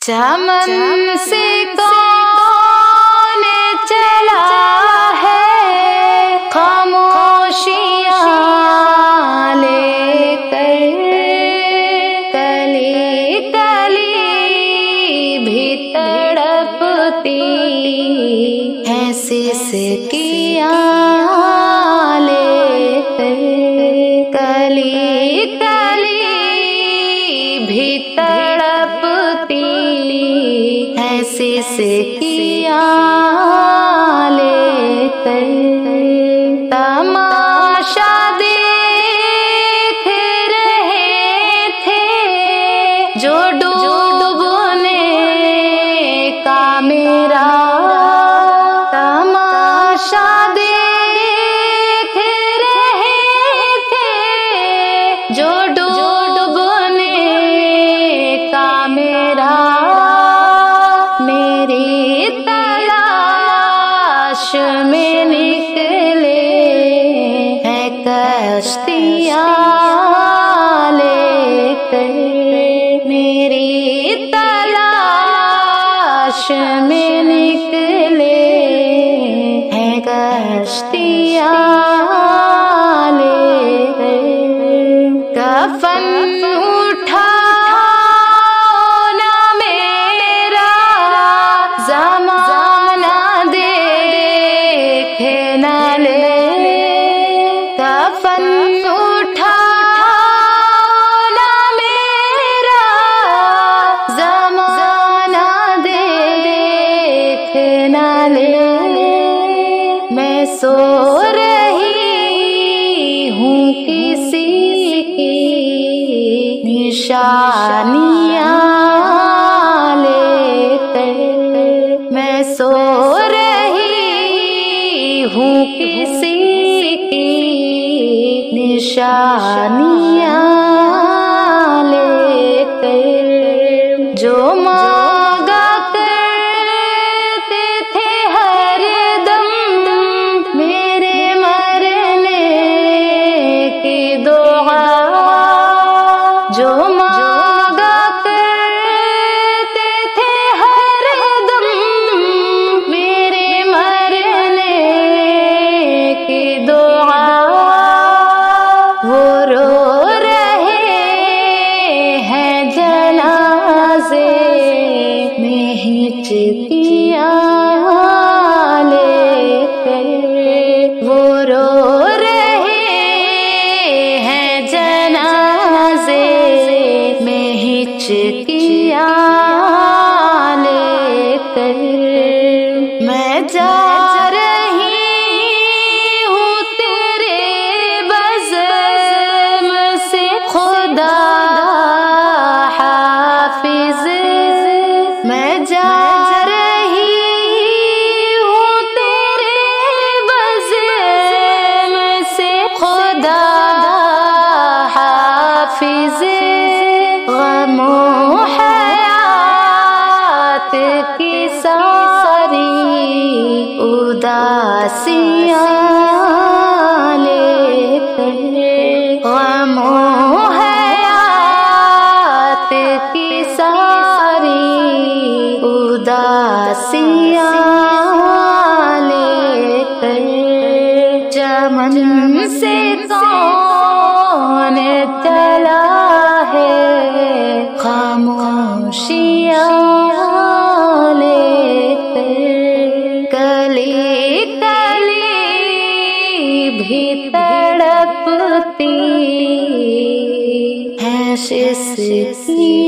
چمن سے کون چلا ہے خاموشیاں لے کر، کلی کلی بھی تڑپتی ہے سسکیاں لے کر، کلی کلی بھی تڑپتی ہے سسکیاں لے کر، تماشا دیکھ رہے تھے جو ڈوبنے کا میرا، تماشا دیکھ رہے تھے جو ڈوبنے کا میرا، میری تلاش میں نکلے ہیں کشتیاں لے کر، میری تلاش میں نکلے ہیں کشتیاں لے کر، کفن اٹھا زمانہ دیکھ نہ لے، کفن اٹھا نہ میرا زمانہ دیکھ نہ لے، میں سو رہی ہوں کسی کی نشانیاں لے کر، میں سو رہی ہوں کسی کی نشانیاں لے کر، جو مانگا کرتے تھے ہر دم میرے مرنے کی دعا، جو مانگا کرتے تھے ہر دم میرے مرنے کی دعا، وہ رو رہے ہیں جنازے میں ہچکیاں لے کر، وہ رو رہے ہیں جنازے میں ہچکیاں لے کر، میں جا رہی ہوں تیرے بزم سے خدا حافظ، میں جا رہی ہوں تیرے بزم سے خدا حافظ، غم و حیات کی ساری اداسیاں لے کر، غم و حیات کی ساری اداسیاں لے کر، چمن سے کون چلا ہے خاموشیاں لے کر، کلی کلی بھی تڑپتی ہے سسکیاں